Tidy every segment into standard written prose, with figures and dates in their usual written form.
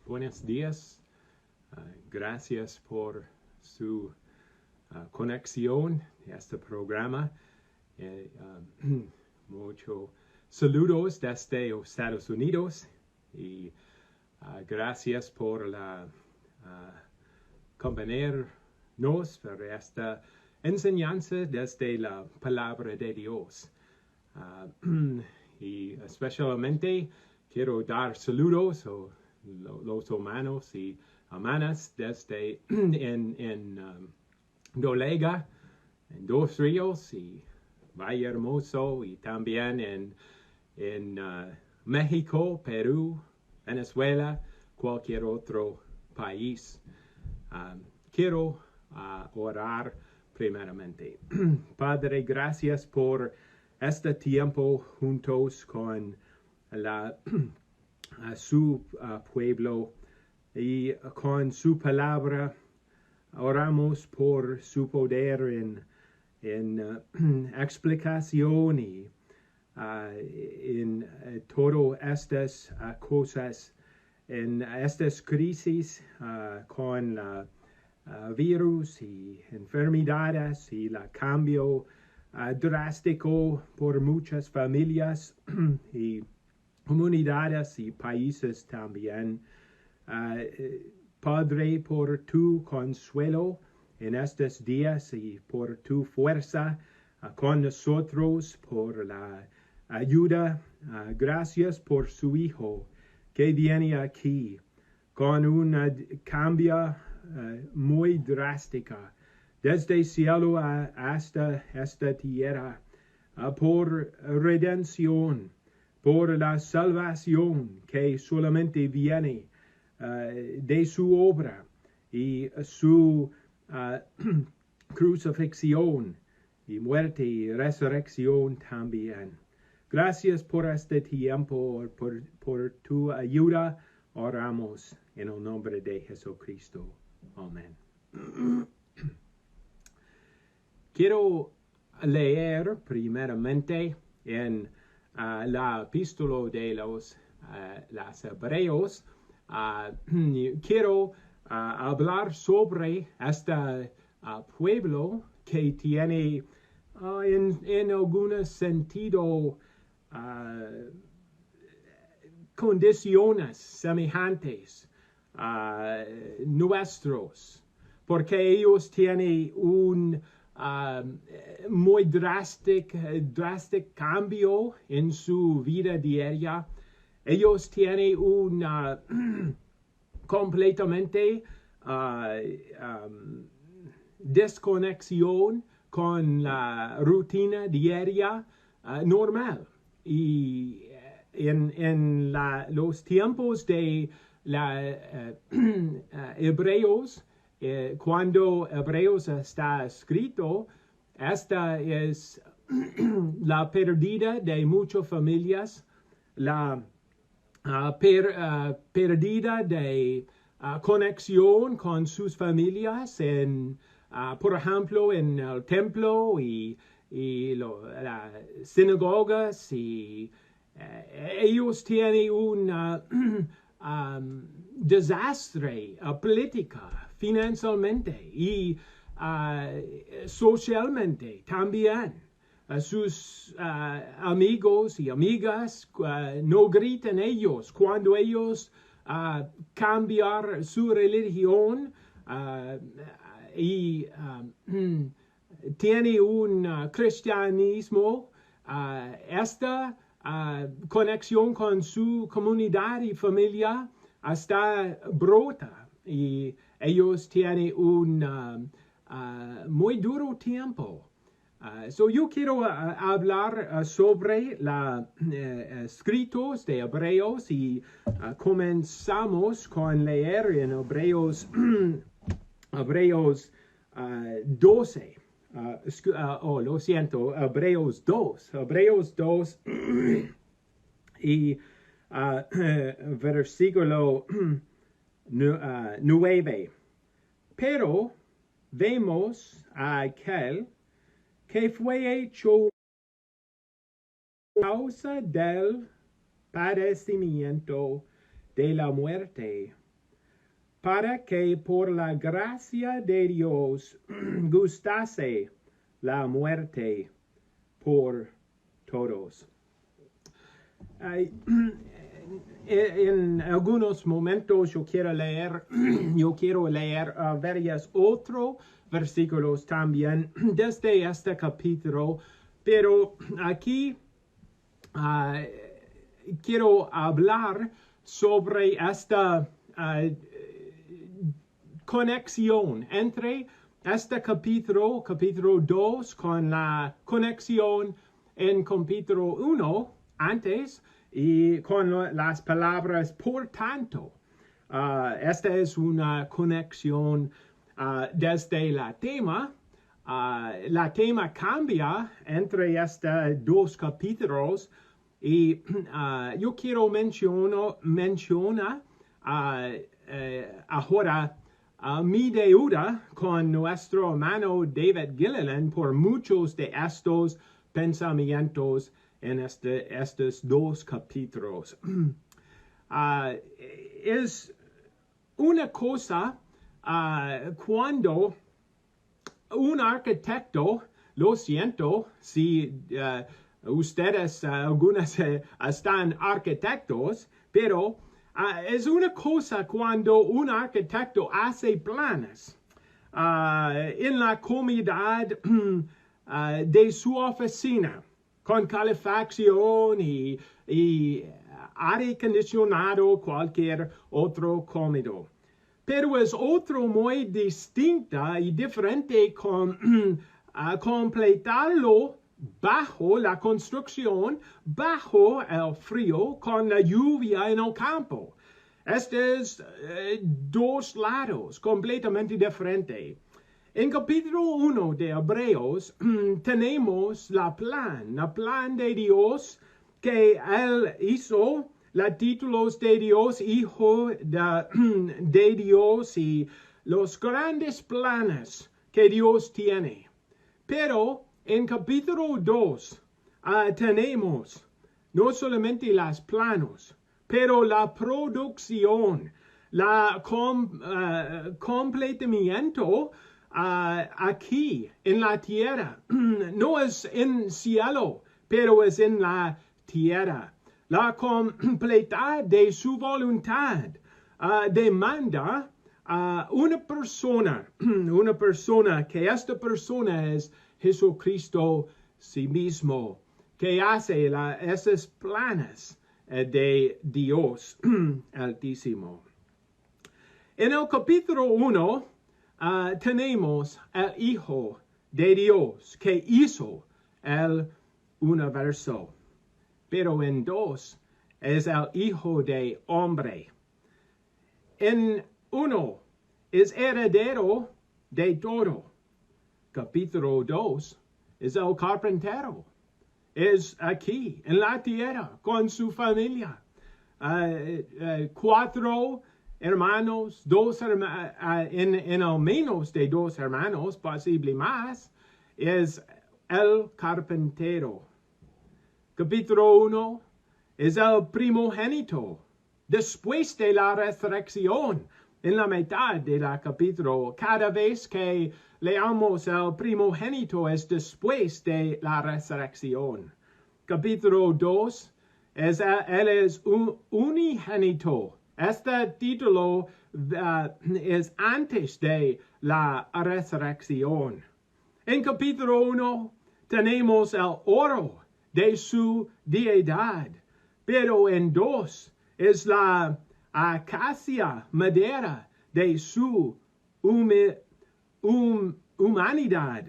Buenos días. Gracias por su conexión a este programa. Muchos saludos desde Estados Unidos y gracias por acompañarnos para esta enseñanza desde la Palabra de Dios. Y especialmente quiero dar saludos a los hermanos y hermanas desde en Dolega, en Dos Ríos y Valle Hermoso, y también en México, Perú, Venezuela, cualquier otro país. Quiero orar primeramente. Padre, gracias por este tiempo juntos con su pueblo y con su palabra. Oramos por su poder en explicación y en todas estas cosas, en estas crisis con virus y enfermedades y el cambio drástico por muchas familias y comunidades y países también. Padre, por tu consuelo en estos días y por tu fuerza con nosotros, por la ayuda. Gracias por su Hijo que viene aquí con una cambio muy drástica desde el cielo hasta esta tierra, por redención, por la salvación que solamente viene de su obra y su crucifixión y muerte y resurrección también. Gracias por este tiempo, por tu ayuda. Oramos en el nombre de Jesucristo. Amén. Quiero leer primeramente en la epístola de los Hebreos. Quiero hablar sobre este pueblo que tiene en algún sentido condiciones semejantes a nuestros, porque ellos tienen un muy drástico cambio en su vida diaria. Ellos tienen una completamente desconexión con la rutina diaria normal. Y en los tiempos de Hebreos, cuando Hebreos está escrito, esta es la pérdida de muchas familias, la pérdida de conexión con sus familias, por ejemplo, en el templo y las sinagogas, y ellos tienen un desastre política, financieramente y socialmente también. Sus amigos y amigas no gritan ellos cuando ellos cambian su religión y tiene un cristianismo. Esta conexión con su comunidad y familia está brota, y ellos tienen un muy duro tiempo. Yo quiero hablar sobre los escritos de Hebreos, y comenzamos con leer en Hebreos 12. Lo siento, Hebreos 2 y versículo 9. Pero vemos a aquel que fue hecho causa del padecimiento de la muerte, para que por la gracia de Dios gustase la muerte por todos. En algunos momentos yo quiero leer varios otros versículos también desde este capítulo, pero aquí quiero hablar sobre esta conexión entre este capítulo 2, con la conexión en capítulo 1 antes y con las palabras por tanto. Esta es una conexión desde la tema. La tema cambia entre estos dos capítulos y yo quiero mencionar ahora mi deuda con nuestro hermano David Gilliland por muchos de estos pensamientos en estos dos capítulos. Es una cosa cuando un arquitecto, lo siento si ustedes algunas están arquitectos, pero es una cosa cuando un arquitecto hace planes en la comodidad de su oficina, con calefacción y aire acondicionado, cualquier otro cómodo. Pero es otro muy distinta y diferente con completarlo bajo la construcción, bajo el frío, con la lluvia en el campo. Estos dos lados completamente diferentes. En capítulo 1 de Hebreos tenemos la plan de Dios que Él hizo, los títulos de Dios, Hijo de Dios y los grandes planes que Dios tiene. Pero en capítulo 2 tenemos no solamente los planos, pero la producción, la completamiento aquí en la tierra. No es en el cielo, pero es en la tierra. La completar de su voluntad demanda una persona que esta persona es Jesucristo sí mismo, que hace esos planes de Dios Altísimo. En el capítulo 1 tenemos el Hijo de Dios que hizo el universo. Pero en 2 es el Hijo de Hombre. En 1 es heredero de todo. Capítulo 2 es el carpintero. Es aquí, en la tierra, con su familia. 4 hermanos, 2 hermanos, en al menos de 2 hermanos, posible más, es el carpintero. Capítulo 1 es el primogénito. Después de la resurrección, en la mitad del capítulo, cada vez que leamos el primogénito es después de la resurrección. Capítulo 2, él es un unigénito. Este título es antes de la resurrección. En capítulo 1 tenemos el oro de su deidad, pero en 2 es la acacia madera de su humanidad.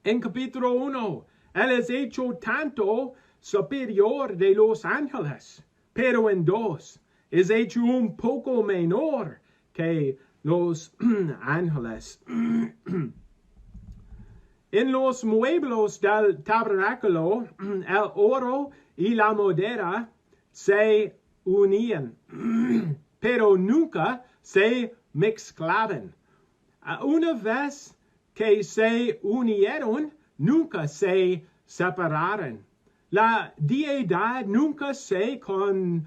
En capítulo 1, Él es hecho tanto superior de los ángeles, pero en 2 es hecho un poco menor que los ángeles. En los muebles del tabernáculo, el oro y la madera se unían, pero nunca se mezclaban. Una vez que se unieron, nunca se separaron. La deidad nunca se convertirá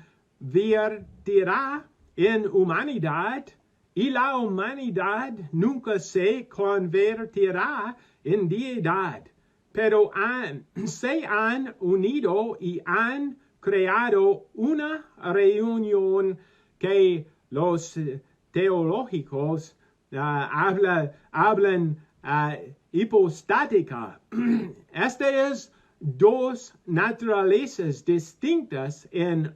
en humanidad y la humanidad nunca se convertirá en deidad, pero se han unido y han creado una reunión que los teológicos hablan hipostática. Esta es dos naturalezas distintas en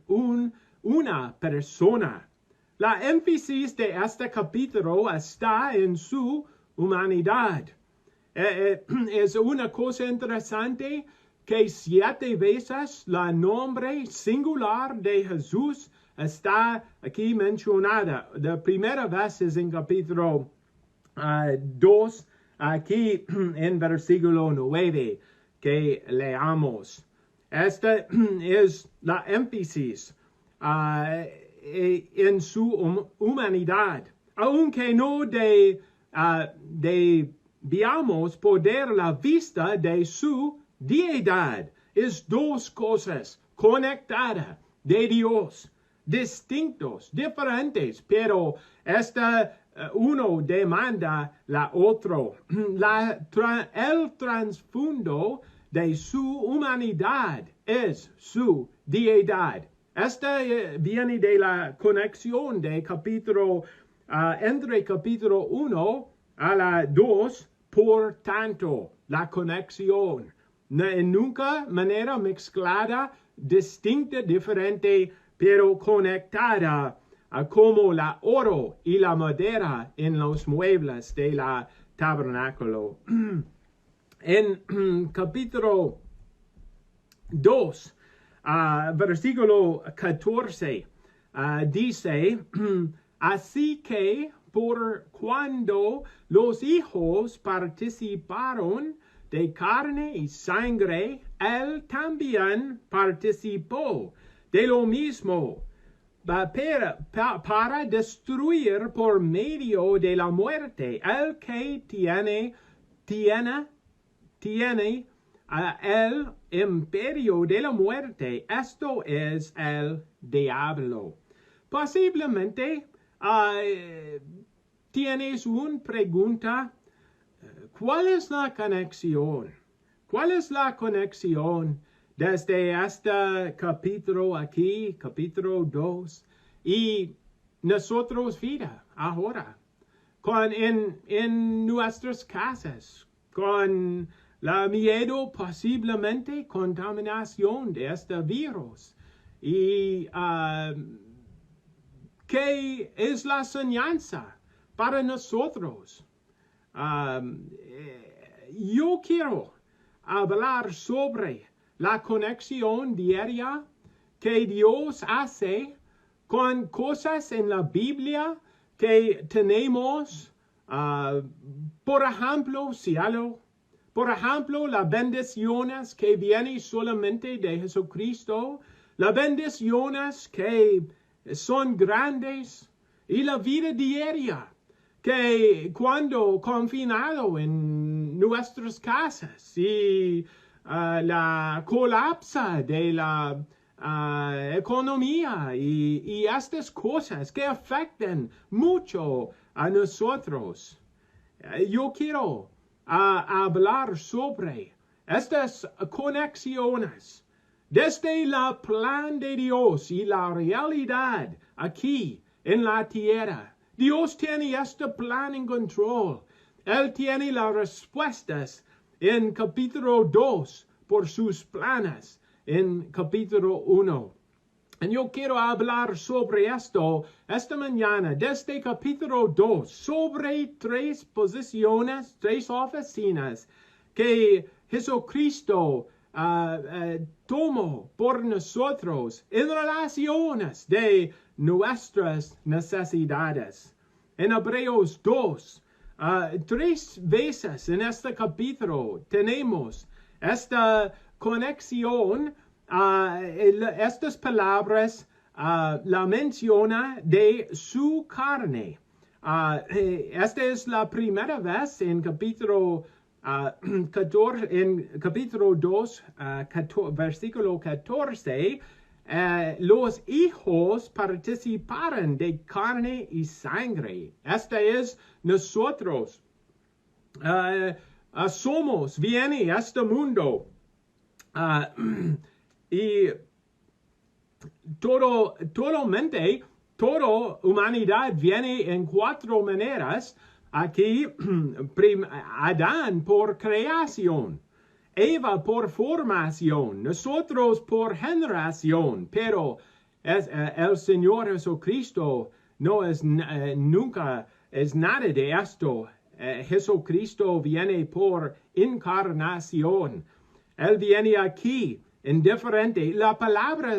una persona. La énfasis de este capítulo está en su humanidad. Es una cosa interesante que 7 veces el nombre singular de Jesús está aquí mencionada. La primera vez es en capítulo 2, aquí en versículo 9, que leamos. Esta es la énfasis en su humanidad. Aunque no debíamos poder la vista de su deidad, es dos cosas conectadas de Dios, distintos, diferentes, pero uno demanda la otro. El trasfondo de su humanidad es su deidad. Esta viene de la conexión de entre capítulo 1 a la 2, por tanto, la conexión. En nunca manera mezclada, distinta, diferente, pero conectada como la oro y la madera en los muebles de la tabernáculo. En capítulo 2, versículo 14, dice, así que por cuando los hijos participaron de carne y sangre, él también participó de lo mismo, para destruir por medio de la muerte el que tiene el imperio de la muerte, esto es el diablo. Posiblemente tienes una pregunta. ¿Cuál es la conexión? ¿Cuál es la conexión desde este capítulo aquí, capítulo 2, y nosotros vida ahora, en nuestras casas, con la miedo, posiblemente contaminación de este virus? Y ¿qué es la enseñanza para nosotros? Yo quiero hablar sobre la conexión diaria que Dios hace con cosas en la Biblia que tenemos, por ejemplo, cielo, por ejemplo, las bendiciones que vienen solamente de Jesucristo, las bendiciones que son grandes, y la vida diaria, que cuando confinado en nuestras casas y la colapsa de la economía y estas cosas que afectan mucho a nosotros. Yo quiero hablar sobre estas conexiones desde el plan de Dios y la realidad aquí en la tierra. Dios tiene este plan en control. Él tiene las respuestas en capítulo 2 por sus planes en capítulo 1. Y yo quiero hablar sobre esto esta mañana, desde capítulo 2, sobre 3 posiciones, 3 oficinas que Jesucristo tomó por nosotros en relaciones de nuestras necesidades. En Hebreos 2, 3 veces en este capítulo tenemos esta conexión, estas palabras, la menciona de su carne. Esta es la primera vez en capítulo en capítulo 2, versículo 14, los hijos participaron de carne y sangre. Este es nosotros. Somos, viene este mundo. Y toda humanidad viene en 4 maneras. Aquí, Adán por creación, Eva por formación, nosotros por generación, pero el Señor Jesucristo no es nunca es nada de esto. Jesucristo viene por encarnación. Él viene aquí en diferente. La palabra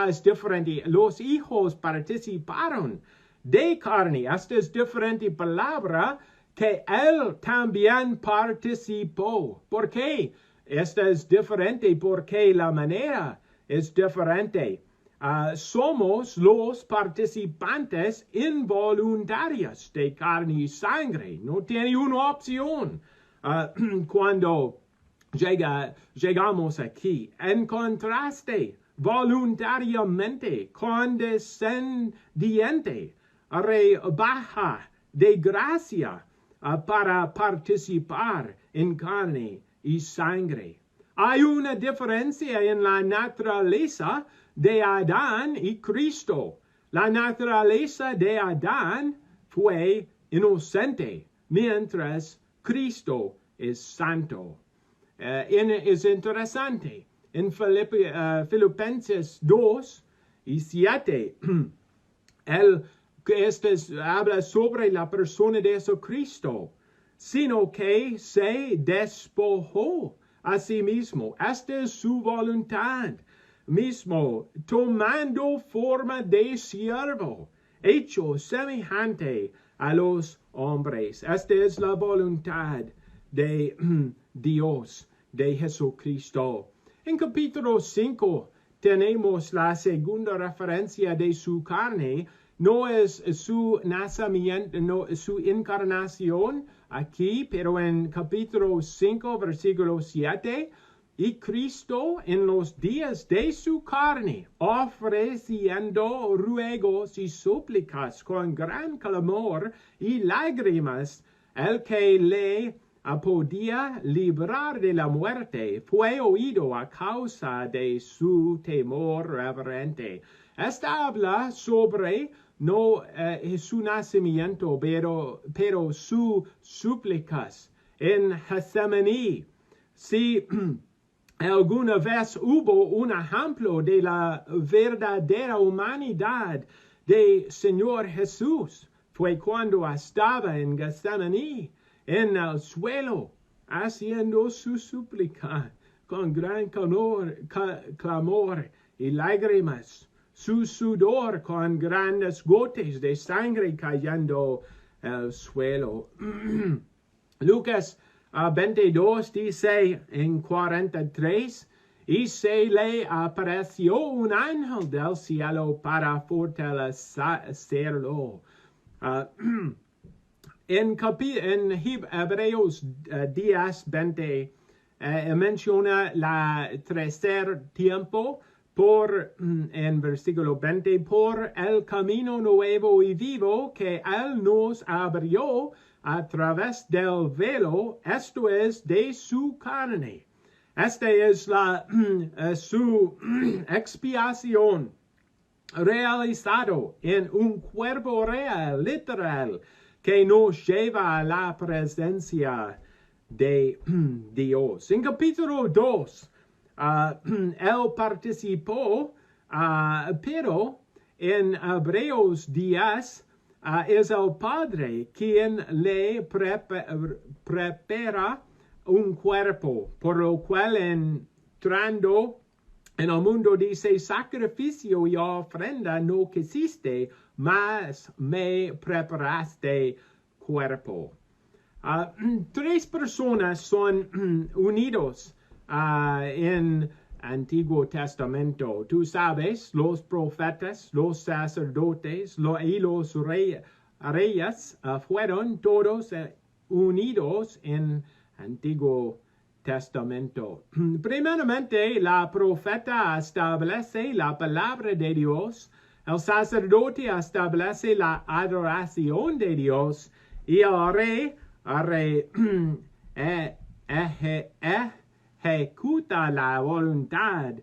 es diferente. Los hijos participaron de carne. Esta es diferente palabra que él también participó. ¿Por qué? Esta es diferente porque la manera es diferente. Somos los participantes involuntarios de carne y sangre. No tiene una opción. Cuando llegamos aquí, en contraste, voluntariamente, condescendiente, rebaja de gracia para participar en carne y sangre. Hay una diferencia en la naturaleza de Adán y Cristo. La naturaleza de Adán fue inocente, mientras Cristo es santo. Es interesante. En Filipenses 2 y 7, habla sobre la persona de Jesucristo, sino que se despojó a sí mismo. Esta es su voluntad mismo, tomando forma de siervo, hecho semejante a los hombres. Esta es la voluntad de Dios, de Jesucristo. En capítulo 5 tenemos la segunda referencia de su carne. No es su nacimiento, no es su encarnación aquí, pero en capítulo 5, versículo 7, y Cristo en los días de su carne, ofreciendo ruegos y súplicas con gran clamor y lágrimas, el que le podía librar de la muerte, fue oído a causa de su temor reverente. Esta habla sobre no su nacimiento, pero sus súplicas en Getsemaní. Si alguna vez hubo un ejemplo de la verdadera humanidad del Señor Jesús, fue cuando estaba en Getsemaní, en el suelo, haciendo su súplica con gran clamor y lágrimas, su sudor con grandes gotas de sangre cayendo al suelo. Lucas 22 dice en 43, y se le apareció un ángel del cielo para fortalecerlo. En Hebreos 10:20 menciona la tercer tiempo en versículo 20, por el camino nuevo y vivo que Él nos abrió a través del velo, esto es de su carne. Esta es su expiación realizado en un cuerpo real, literal, que nos lleva a la presencia de Dios. En capítulo 2, él participó, pero en Hebreos 10 es el Padre quien le prepara un cuerpo, por lo cual entrando en el mundo dice, sacrificio y ofrenda no quisiste, mas me preparaste cuerpo. 3 personas son unidos en Antiguo Testamento. Tú sabes, los profetas, los sacerdotes y los reyes fueron todos unidos en Antiguo Testamento. Primeramente, la profeta establece la palabra de Dios, el sacerdote establece la adoración de Dios y el rey ejecuta la voluntad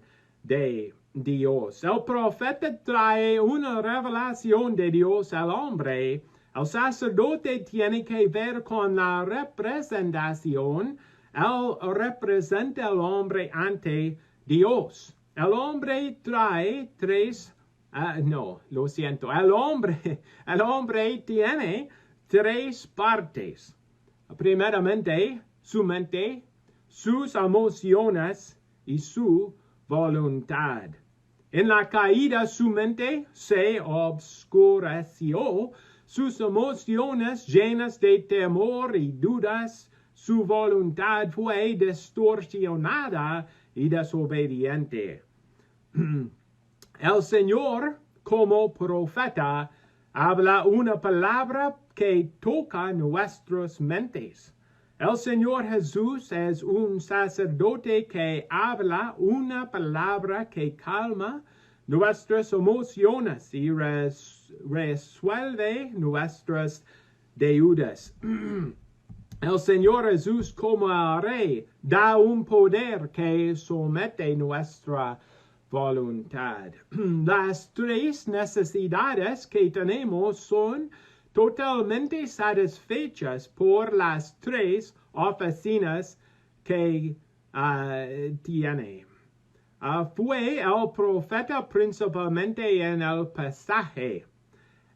de Dios. El profeta trae una revelación de Dios al hombre. El sacerdote tiene que ver con la representación. Él representa al hombre ante Dios. El hombre trae el hombre tiene tres partes. Primeramente, su mente, sus emociones y su voluntad. En la caída su mente se obscureció, sus emociones llenas de temor y dudas, su voluntad fue distorsionada y desobediente. El Señor, como profeta, habla una palabra que toca nuestras mentes. El Señor Jesús es un sacerdote que habla una palabra que calma nuestras emociones y resuelve nuestras deudas. El Señor Jesús como el Rey da un poder que somete nuestra voluntad. Las tres necesidades que tenemos son totalmente satisfechas por las tres oficinas que tiene. Fue el profeta principalmente en el pasaje.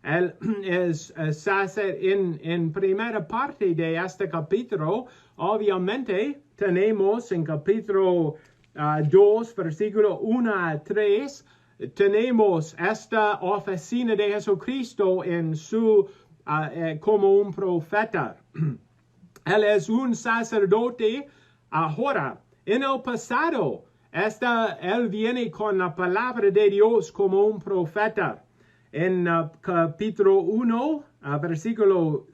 Él es en primera parte de este capítulo. Obviamente tenemos en capítulo 2, versículo 1 a 3, tenemos esta oficina de Jesucristo en su como un profeta. Él es un sacerdote ahora. En el pasado, él viene con la palabra de Dios como un profeta. En capítulo 1, versículo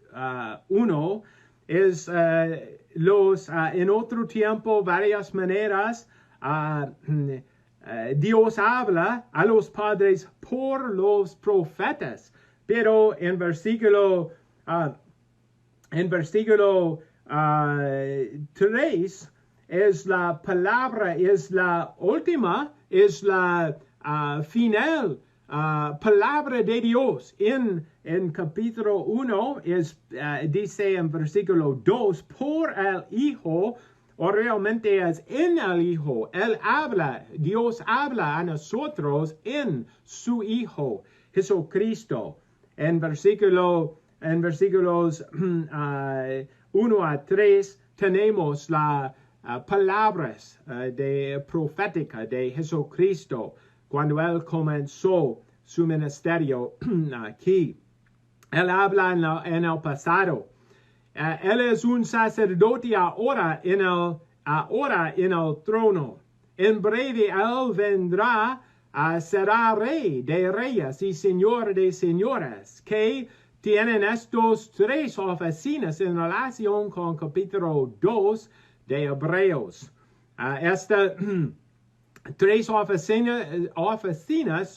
1, es en otro tiempo, varias maneras, Dios habla a los padres por los profetas. Pero en versículo 3 es la palabra, es la última, es la final palabra de Dios. En capítulo 1 dice en versículo 2, por el Hijo, o realmente es en el Hijo. Él habla, Dios habla a nosotros en su Hijo, Jesucristo. En versículos 1 a 3 tenemos las palabras proféticas de Jesucristo cuando Él comenzó su ministerio aquí. Él habla en el pasado. Él es un sacerdote ahora en el trono. En breve Él vendrá, será rey de reyes y señor de señoras, que tienen estos tres oficinas en relación con capítulo 2 de Hebreos. Estas tres oficinas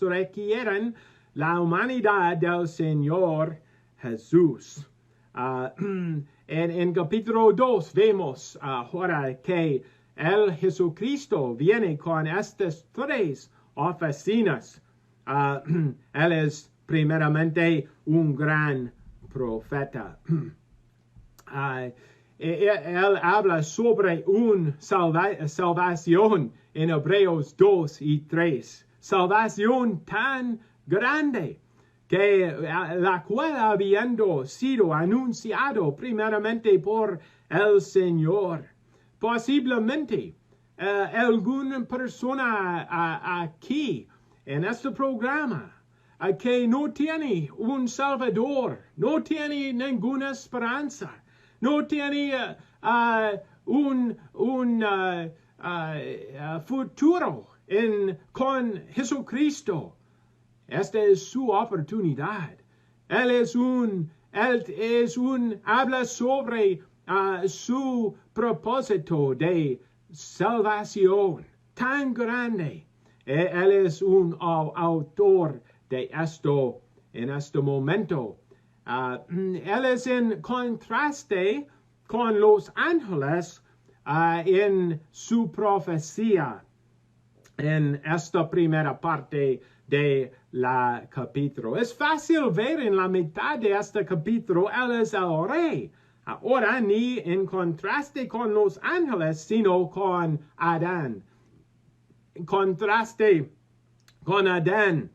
requieren la humanidad del Señor Jesús. En capítulo 2 vemos ahora que el Jesucristo viene con estas tres oficinas. Él es primeramente un gran profeta. Él habla sobre una salvación en Hebreos 2 y 3. Salvación tan grande que la cual habiendo sido anunciado primeramente por el Señor. Posiblemente alguna persona aquí en este programa que no tiene un Salvador, no tiene ninguna esperanza, no tiene un futuro con Jesucristo. Esta es su oportunidad. Él habla sobre su propósito de salvación tan grande. Él es un autor de esto en este momento. Él es en contraste con los ángeles en su profecía en esta primera parte de la capítulo. Es fácil ver en la mitad de este capítulo, él es el rey. Ahora ni en contraste con los ángeles, sino con Adán. Contraste con Adán.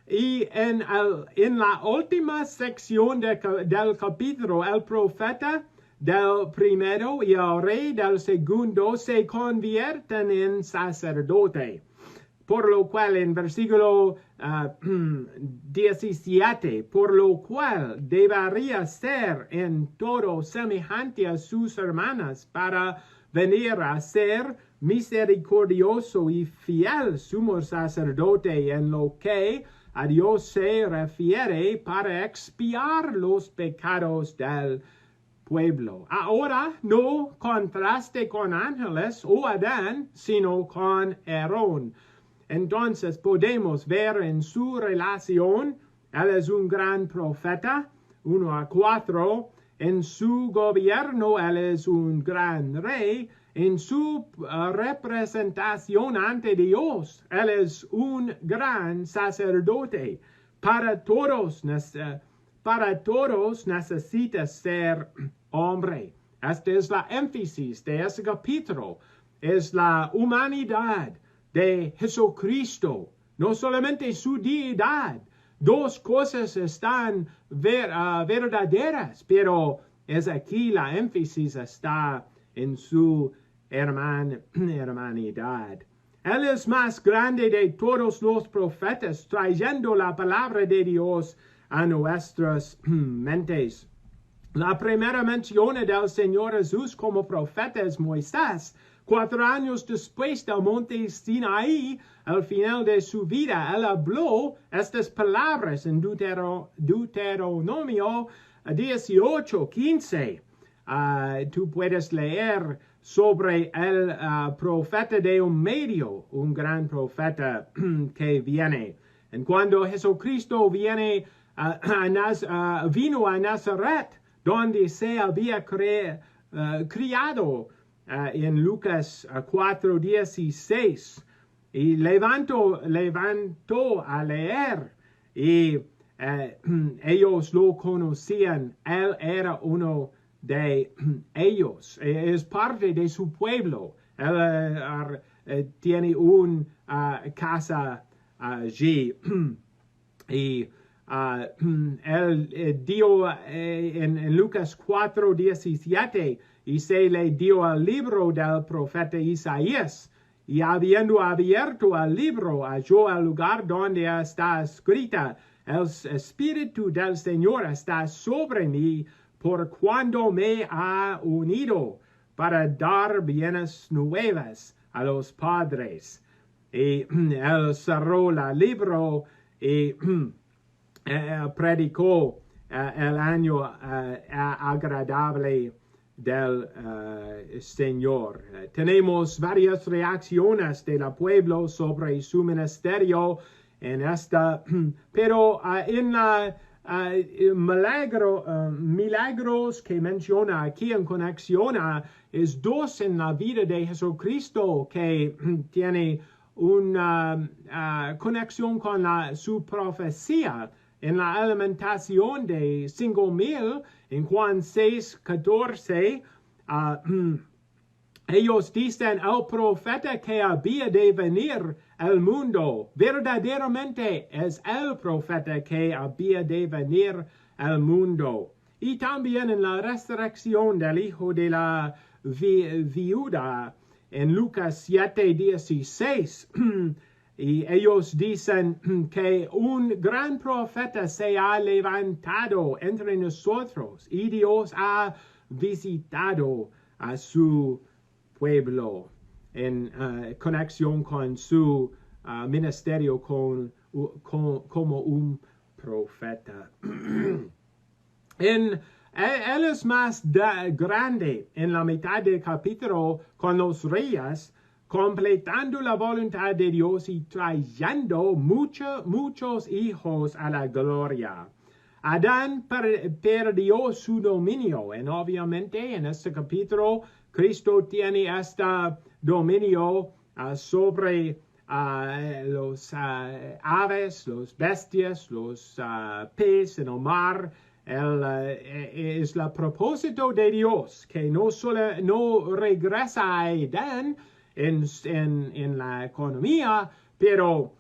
Y en la última sección del capítulo, el profeta del primero y el rey del segundo se convierten en sacerdote. Por lo cual en versículo 17, por lo cual debería ser en todo semejante a sus hermanas para venir a ser misericordioso y fiel sumo sacerdote en lo que a Dios se refiere para expiar los pecados del pueblo. Ahora no contraste con ángeles o Adán, sino con Aarón. Entonces podemos ver en su relación, él es un gran profeta, 1-4, en su gobierno él es un gran rey, en su representación ante Dios, él es un gran sacerdote. Para todos necesita ser hombre. Esta es la énfasis de este capítulo, es la humanidad de Jesucristo, no solamente su deidad. Dos cosas están verdaderas, pero es aquí la énfasis está en su hermanidad. Él es más grande de todos los profetas, trayendo la palabra de Dios a nuestras mentes. La primera mención del Señor Jesús como profeta es Moisés. 4 años después del monte Sinaí, al final de su vida, él habló estas palabras en Deuteronomio 18:15. Tú puedes leer sobre el profeta de un medio, un gran profeta que viene. En cuando Jesucristo vino a Nazaret, donde se había criado, en Lucas 4:16, y levantó a leer, y ellos lo conocían. Él era uno de ellos, es parte de su pueblo. Él tiene una casa allí, y él dio en Lucas 4:17, y se le dio el libro del profeta Isaías, y habiendo abierto el libro, halló el lugar donde está escrita: el Espíritu del Señor está sobre mí, por cuando me ha unido para dar bienes nuevas a los padres. Y él cerró el libro y predicó el año agradable del Señor. Tenemos varias reacciones del pueblo sobre su ministerio en esta, pero en la milagros que menciona aquí en conexión es 2 en la vida de Jesucristo que tiene una conexión con su profecía. En la alimentación de 5,000, en Juan 6:14, ellos dicen: el profeta que había de venir al mundo, verdaderamente es el profeta que había de venir al mundo. Y también en la resurrección del hijo de la viuda, en Lucas 7:16, y ellos dicen que un gran profeta se ha levantado entre nosotros y Dios ha visitado a su pueblo en conexión con su ministerio como un profeta. En Él es más grande en la mitad del capítulo con los reyes, completando la voluntad de Dios y trayendo muchos hijos a la gloria. Adán perdió su dominio, y obviamente en este capítulo Cristo tiene este dominio sobre los aves, los bestias, los peces en el mar. Es el propósito de Dios que no regresa a Edén en la economía, pero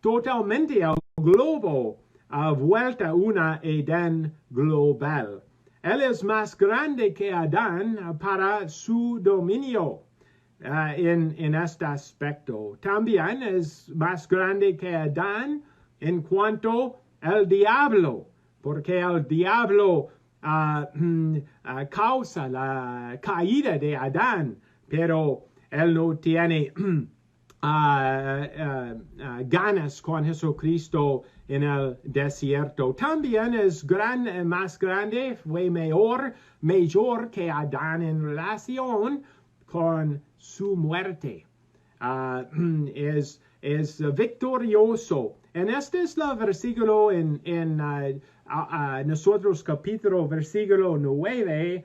totalmente el globo ha vuelto a una Edén global. Él es más grande que Adán para su dominio en este aspecto. También es más grande que Adán en cuanto al diablo, porque el diablo causa la caída de Adán, pero él no tiene ganas con Jesucristo en el desierto. También es más grande, fue mayor que Adán en relación con su muerte. Es victorioso. En este es el versículo en nosotros capítulo versículo 9.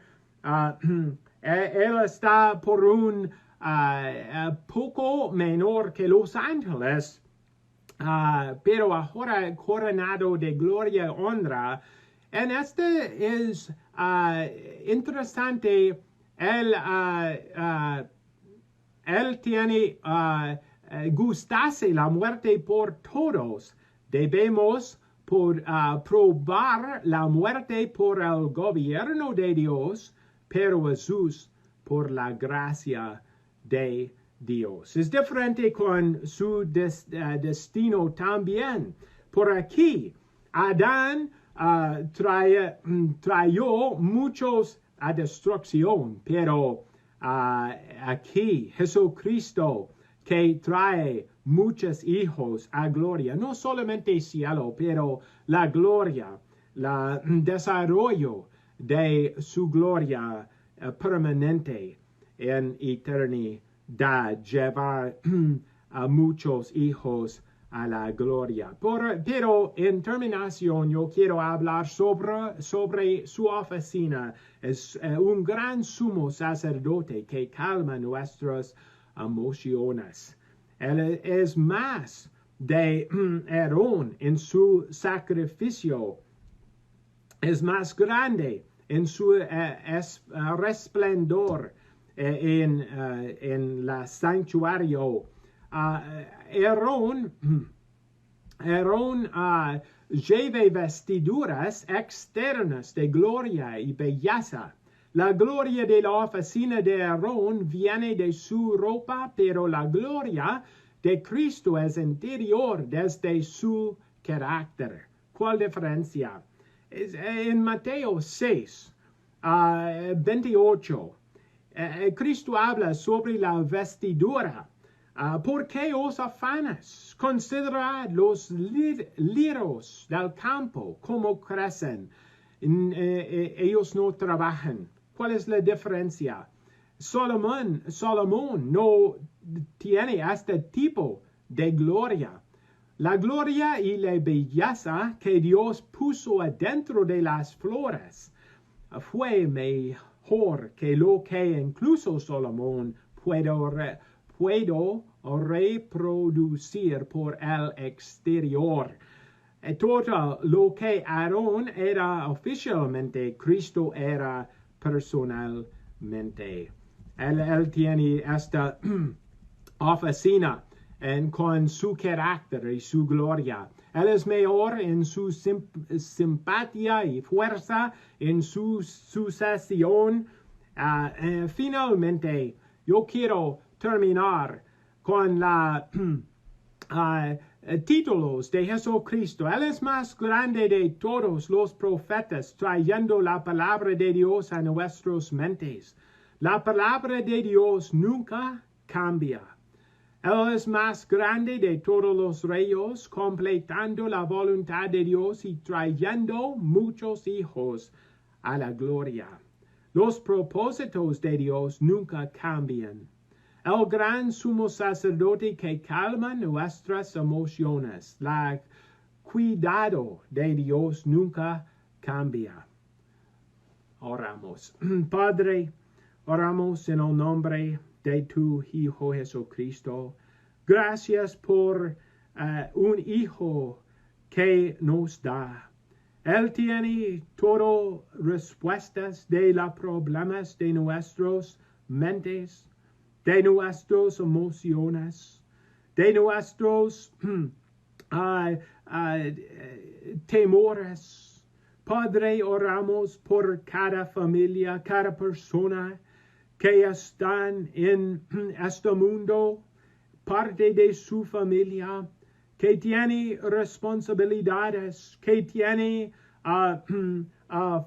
Él está por un poco menor que los ángeles, pero ahora coronado de gloria y honra. En este es interesante. Él tiene gustase la muerte por todos. Debemos probar la muerte por el gobierno de Dios, pero Jesús por la gracia de Dios. Es diferente con su destino también. Por aquí, Adán trayó muchos a destrucción, pero aquí Jesucristo que trae muchos hijos a gloria, no solamente cielo, pero la gloria, el desarrollo de su gloria permanente en eternidad, llevar a muchos hijos a la gloria. Pero en terminación yo quiero hablar sobre su oficina. Es un gran sumo sacerdote que calma nuestras emociones. Él es más de Aarón en su sacrificio. Es más grande en su resplendor en el santuario. Aarón lleva vestiduras externas de gloria y belleza. La gloria de la oficina de Aarón viene de su ropa, pero la gloria de Cristo es interior desde su carácter. ¿Cuál diferencia? En Mateo 6, 28, Cristo habla sobre la vestidura. ¿Por qué os afanas? Considerad los liros del campo, cómo crecen. Ellos no trabajan. ¿Cuál es la diferencia? Salomón no tiene este tipo de gloria. La gloria y la belleza que Dios puso adentro de las flores fue mejor que lo que incluso Salomón pudo reproducir por el exterior. Todo lo que Aarón era oficialmente, Cristo era personalmente. Él tiene esta oficina con su carácter y su gloria. Él es mayor en su simpatía y fuerza, en su sucesión. Finalmente, yo quiero terminar con la títulos de Jesucristo. Él es más grande de todos los profetas, trayendo la palabra de Dios a nuestras mentes. La palabra de Dios nunca cambia. Él es más grande de todos los reyes, completando la voluntad de Dios y trayendo muchos hijos a la gloria. Los propósitos de Dios nunca cambian. El gran sumo sacerdote que calma nuestras emociones, el cuidado de Dios nunca cambia. Oramos. Padre, oramos en el nombre de tu Hijo Jesucristo. Gracias por un Hijo que nos da. Él tiene todas respuestas de los problemas de nuestras mentes, de nuestras emociones, de nuestros temores. Padre, oramos por cada familia, cada persona que están en este mundo, parte de su familia, que tiene responsabilidades, que tiene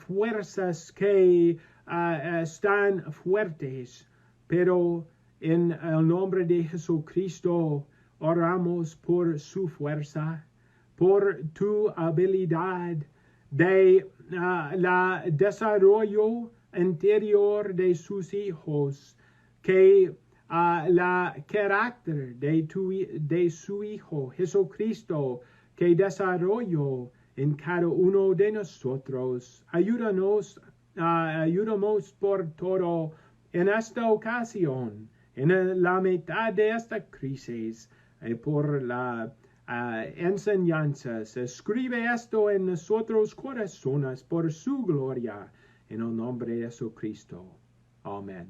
fuerzas que están fuertes, pero en el nombre de Jesucristo oramos por su fuerza, por tu habilidad de la desarrollo interior de sus hijos, que la carácter de su Hijo Jesucristo que desarrolló en cada uno de nosotros. Ayúdanos por todo en esta ocasión, en la mitad de esta crisis, por las enseñanzas. Escribe esto en nosotros corazones por su gloria, en el nombre de Jesucristo. Amén.